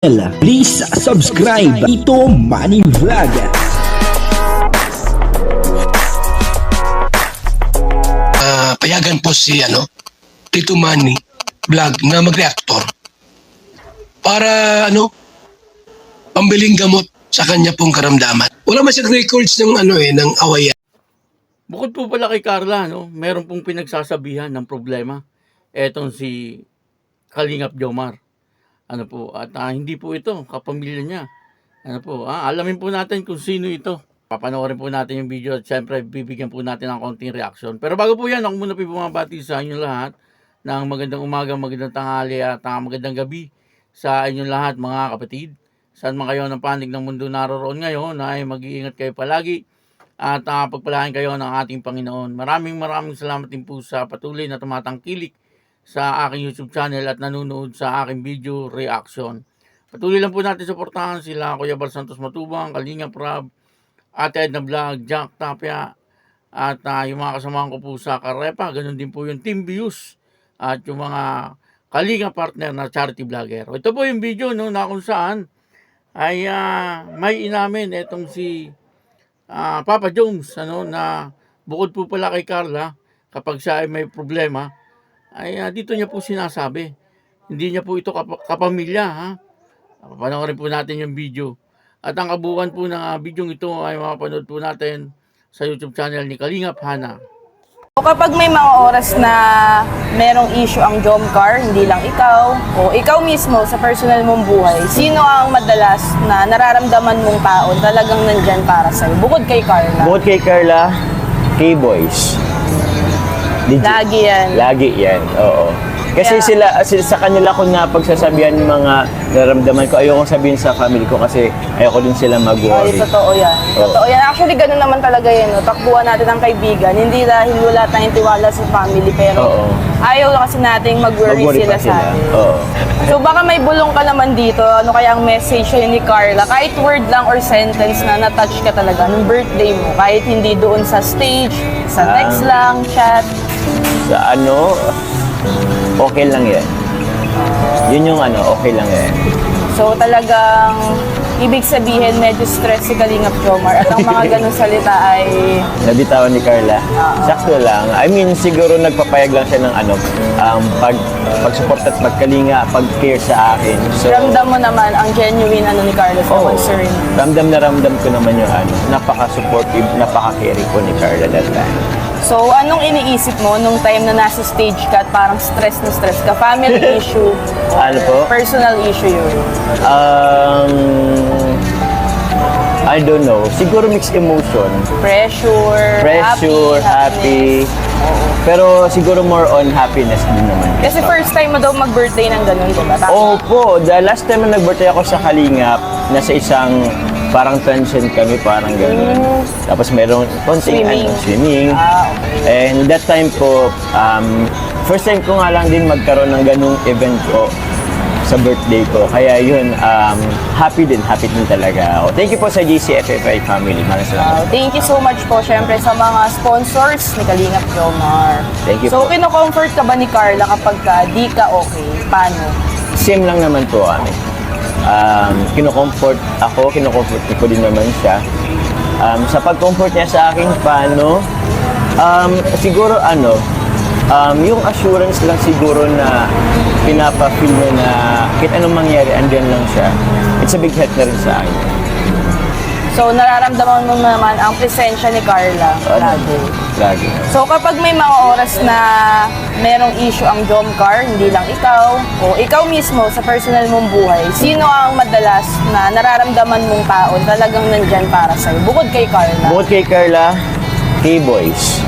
Please subscribe Ito Money Vlog. Payagan po si Tito Manny Vlog na mag-reactor para pambiling gamot sa kanya pong karamdaman. Wala man siyang records ng ng awayan. Bukod po pala kay Carla, meron pong pinagsasabihan ng problema. Etong si Kalingap Jomar. At hindi po ito kapamilya niya. Alamin po natin kung sino ito. Papanoorin po natin yung video at syempre bibigyan po natin ng konting reaction. Pero bago po yan, ako muna po bumabati sa inyong lahat ng magandang umaga, magandang tanghali at magandang gabi sa inyong lahat mga kapatid. Saan man kayo ng panig ng mundo naroroon ngayon ay mag-iingat kayo palagi at pagpalain kayo ng ating Panginoon. Maraming salamat din po sa patuloy na tumatangkilik sa aking YouTube channel at nanonood sa aking video reaction. Patuloy lang po natin suportahan sila Kuya Bal Santos Matubang, Kalingap Rab, Ate Edna Vlog, Jack Tapia, at yung mga kasamahan ko po sa Karepa. Ganun din po yung Team Views at yung mga Kalingap partner na charity vlogger. Ito po yung video na kung saan ay may inamin itong si Papa Jones na bukod po pala kay Carla kapag siya ay may problema ay dito niya po sinasabi. Hindi niya po ito kapamilya. Panoorin po natin yung video. At ang kabuuan po ng video ito ay mapapanood po natin sa YouTube channel ni Kalingap Hana. Kapag may mga oras na merong issue ang Jomcar, hindi lang ikaw o ikaw mismo sa personal mong buhay, sino ang madalas na nararamdaman mong tao talagang nandyan para sa'yo? Bukod kay Carla. Bukod kay Carla, K-Boys. Lagi yan. Lagi yan, oo. Kasi Yeah. sila sa kanila ko na pagsasabihan ng mga nararamdaman ko, ayoko sabihin sa family ko kasi ayoko din sila Ay, mag-worry. totoo yan. Oo. Totoo yan. Actually, ganun naman talaga yan. Takbuhan natin ang kaibigan. Hindi dahil wala tayong tiwala sa family, pero Oo. ayaw lang kasi nating mag-worry Mag-worry sila pa sa atin. Oo. So baka may bulong ka naman dito, ano kaya ang message sa'yo ni Carla? Kahit word lang or sentence na na-touch ka talaga nung birthday mo, kahit hindi doon sa stage, sa text lang, chat. Sa okay lang yan. Yun yung okay lang yan. So talagang ibig sabihin medyo stress si Kalingap Jomar at ang mga ganong salita ay Nabitawan ni Carla. Sakto lang. I mean, siguro nagpapayag lang siya ng pag-support at pagkalinga, pag-care sa akin. So, ramdam mo naman ang genuine ni Carla sa concern. ramdam na ramdam ko naman yung napaka-supportive, napaka-caring ko ni Carla that time. So anong iniisip mo nung time na nasa stage ka at parang stress na stress ka? Family issue? Ano po? Personal issue yun? I don't know. Siguro mixed emotion. Pressure, Happy. Pero siguro more on happiness din naman. Kasi first time mo daw mag-birthday ng ganun, diba? Opo. The last time na nag-birthday ako sa Kalingap, nasa isang parang transient kami, parang gano'n. Tapos merong konting swimming. Okay. And that time po, first time ko nga lang din magkaroon ng ganung event ko sa birthday ko. Kaya yun, happy din talaga ako. Thank you po sa GCFFI family. Maraming salamat. Thank you so much po, syempre, sa mga sponsors ni Kalingap Jomar. Thank you So, po. kino-comfort ka ba ni Carla kapag di ka okay? Paano? Same lang naman po kami. Kino-comfort ako, kino-comfort ko din naman siya. Sa pag-comfort niya sa akin, paano? Siguro yung assurance lang siguro na pinapa-feel niya na kahit anong mangyari, andyan lang siya. It's a big help na rin sa akin. So, nararamdaman mo naman ang presensya ni Carla Lagi. So, kapag may mga oras na merong issue ang Jomcar, hindi lang ikaw o ikaw mismo sa personal mong buhay, sino ang madalas na nararamdaman mong tao talagang nandyan para sa'yo? Bukod kay Carla. Bukod kay Carla, K-Boys.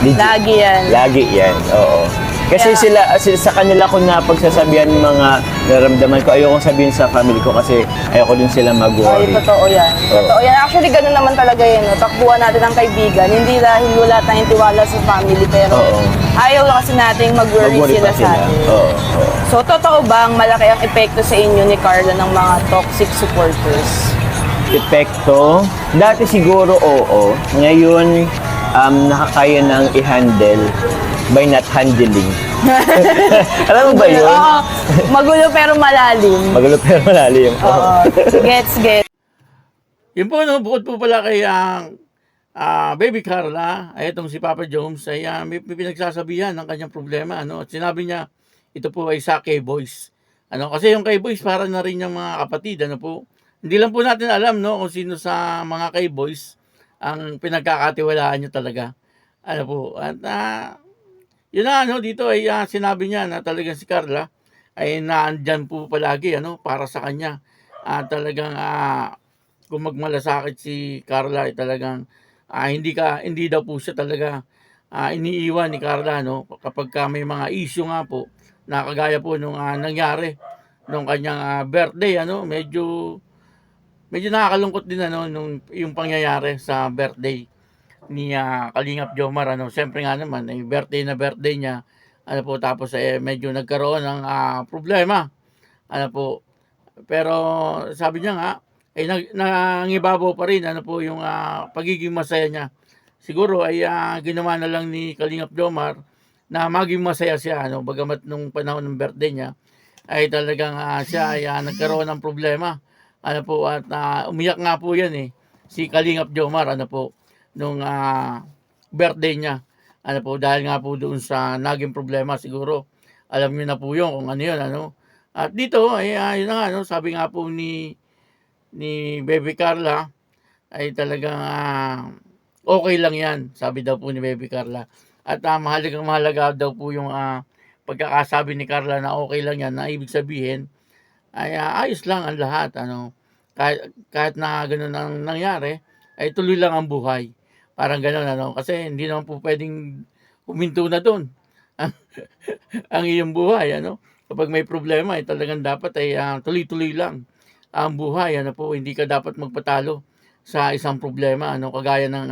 Lagi yan. Lagi yan, oo. Kasi Yeah. sila sa kanila ko na pagsasabihan ng mga nararamdaman ko, ayoko sabihin sa family ko kasi ayoko din sila Ay, mag-worry. totoo yan. Totoo yan. Actually, ganun naman talaga yan. Takbuhan natin ang kaibigan. Hindi dahil wala tayong tiwala sa family, pero Oo. ayaw lang kasi nating mag-worry Mag-worry sila pa sa atin. Oo. So, totoo ba ang malaki ang epekto sa inyo ni Carla ng mga toxic supporters? Epekto, dati siguro oo. Ngayon, nakakaya nang i-handle by not handling. Alam mo ba yun? Oo, magulo pero malalim. Magulo pero malalim. Oo, gets. Yun po, no, bukod po pala kay Baby Carla, ay itong si Papa Jones, ay may pinagsasabihan ng kanyang problema. Ano? At sinabi niya, ito po ay sa K-Boys. Ano? Kasi yung K-Boys, para na rin yung mga kapatid. Ano po? Hindi lang po natin alam, no, kung sino sa mga K-Boys ang pinagkakatiwalaan niya talaga. Ano po? At yun na, ano, dito ay sinabi niya na talagang si Carla ay naandyan po palagi, ano, para sa kanya. Talagang kung magmalasakit si Carla ay talagang hindi daw po siya talaga iniiwan ni Carla, no, kapag may mga issue nga po na kagaya po nung nangyari nung kanyang birthday, ano, medyo nakakalungkot din, ano, nung yung pangyayari sa birthday ni Kalingap Jomar, ano. Siyempre nga naman ay birthday niya, ano po, tapos medyo nagkaroon ng problema, ano po. Pero sabi niya nga, nangibabaw pa rin, ano po, yung pagiging masaya niya. Siguro ay ginawa na lang ni Kalingap Jomar na maging masaya siya, ano, bagamat nung panahon ng birthday niya ay talagang siya ay nagkaroon ng problema, ano po, at umiyak nga po yan si Kalingap Jomar, ano po, nung birthday niya, ano po, dahil nga po doon sa naging problema. Siguro alam niyo na po yun kung ano yun, ano. At dito ay yun na nga, no, sabi nga po ni Baby Carla ay talagang okay lang yan, sabi daw po ni Baby Carla. At mahalaga daw po yung pagkakasabi ni Carla na okay lang yan, na ibig sabihin ay ayos lang ang lahat, ano. Kahit na gano'n ang nangyari, ay tuloy lang ang buhay. Parang gano'n, ano. Kasi hindi naman po pwedeng huminto na doon ang iyong buhay, ano. Kapag may problema ay talagang dapat ay tuloy-tuloy lang ang buhay, ano po. Hindi ka dapat magpatalo sa isang problema, ano, kagaya ng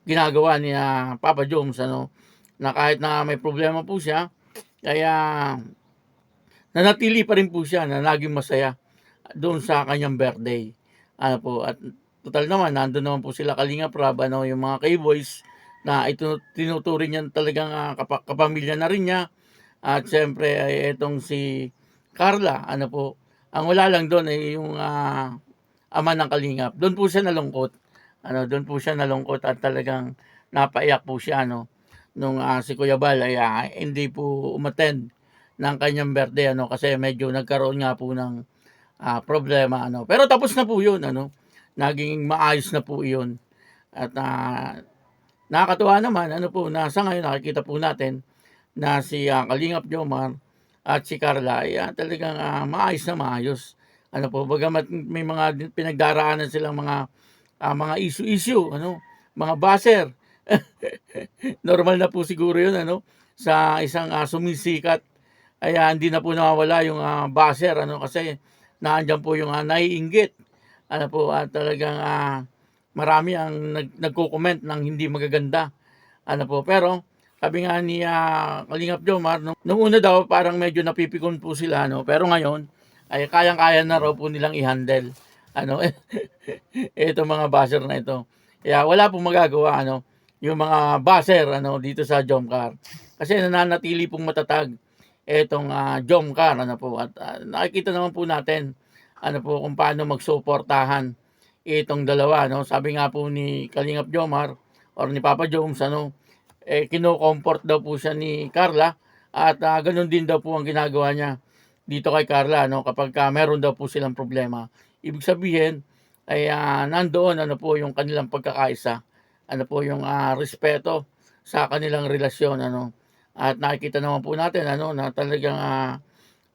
ginagawa ni Papa Jones, ano, na kahit na may problema po siya, kaya nanatili pa rin po siya na naging masaya doon sa kanyang birthday. Ano po, at total naman, nandun naman po sila Kalingap Rab, ano, yung mga K-Boys na tinuturing niya talagang kapamilya na rin niya. At siyempre ay itong si Carla, ano po, ang wala lang doon ay yung ama ng Kalingap. Doon po siya nalungkot. Ano, doon po siya nalungkot at talagang napaiyak po siya, no, nung si Kuya Bal ay hindi po umattend ng kanyang birthday, ano, kasi medyo nagkaroon nga po ng problema, ano. Pero tapos na po 'yun, ano. Naging maayos na po 'yun. At nakakatuwa naman, ano po, na sa ngayon nakikita po natin na si Kalingap Jomar at si Carla ay talagang maayos na maayos. Ano po, bagamat may mga pinagdaraanan silang mga issue, ano, mga buzzer. Normal na po siguro 'yun, ano, sa isang sumisikat ay hindi na po nawawala yung buzzer, ano, kasi nandiyan po yung naiinggit, ano po, at talagang marami ang nagko-comment ng hindi magaganda, ano po. Pero sabi nga ni Kalingap Jomar, nung una daw parang medyo napipikon po sila, ano, pero ngayon ay kayang-kaya na raw po nilang i-handle, ano, itong mga buzzer na ito. Kaya wala pong magagawa, ano, yung mga buzzer, ano, dito sa Jomcar, kasi nananatili pong matatag etong Jomcar, ano po. At nakikita naman po natin, ano po, kung paano magsuportahan itong dalawa, no. Sabi nga po ni Kalingap Jomar or ni Papa Jones, ano, kino-comfort daw po siya ni Carla, at ganun din daw po ang ginagawa niya dito kay Carla, no, kapag meron daw po silang problema. Ibig sabihin ay nandoon, ano po, yung kanilang pagkakaisa, ano po, yung respeto sa kanilang relasyon, ano. At nakikita naman po natin, ano, na talagang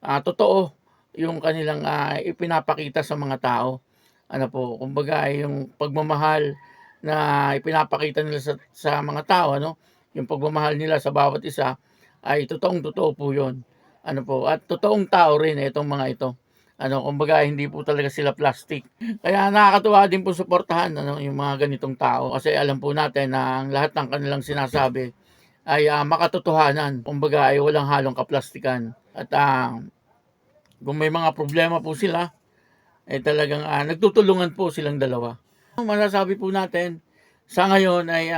totoo yung kanilang ipinapakita sa mga tao, ano po. Kumbaga yung pagmamahal na ipinapakita nila sa mga tao, ano, yung pagmamahal nila sa bawat isa ay totoong-totoo po yun, ano po. At totoong tao rin itong mga ito, ano. Kumbaga hindi po talaga sila plastic. Kaya nakakatuwa din po suportahan, ano, yung mga ganitong tao, kasi alam po natin na ang lahat ng kanilang sinasabi ay makatotohanan. Kumbaga ay walang halong kaplastikan. At kung may mga problema po sila, ay talagang nagtutulungan po silang dalawa. Masasabi po natin sa ngayon ay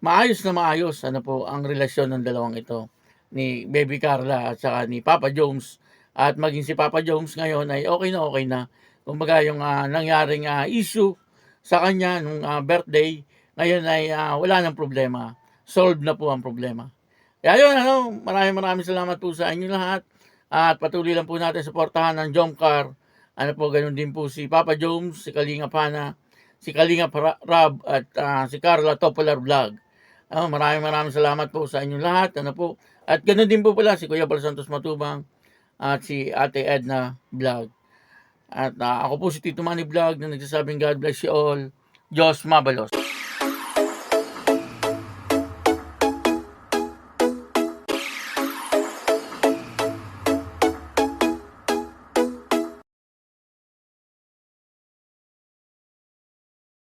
maayos ano po ang relasyon ng dalawang ito ni Baby Carla at saka ni Papa Jones, at maging si Papa Jones ngayon ay okay na. Kumbaga yung nangyaring issue sa kanya nung birthday ngayon ay wala nang problema, solved na po ang problema. Kaya yun, maraming salamat po sa inyo lahat, at patuloy lang po natin suportahan ng Jomcar. Ano po, ganun din po si Papa Jones, si Kalingap Hana, si Kalingap Rab, at si Carla Topolar Vlog. Maraming salamat po sa inyong lahat. Ano po, at ganun din po pala si Kuya Bal Santos Matubang at si Ate Edna Vlog. At ako po si Tito Manny Vlog na nagsasabing God bless you all. Diyos mabalos.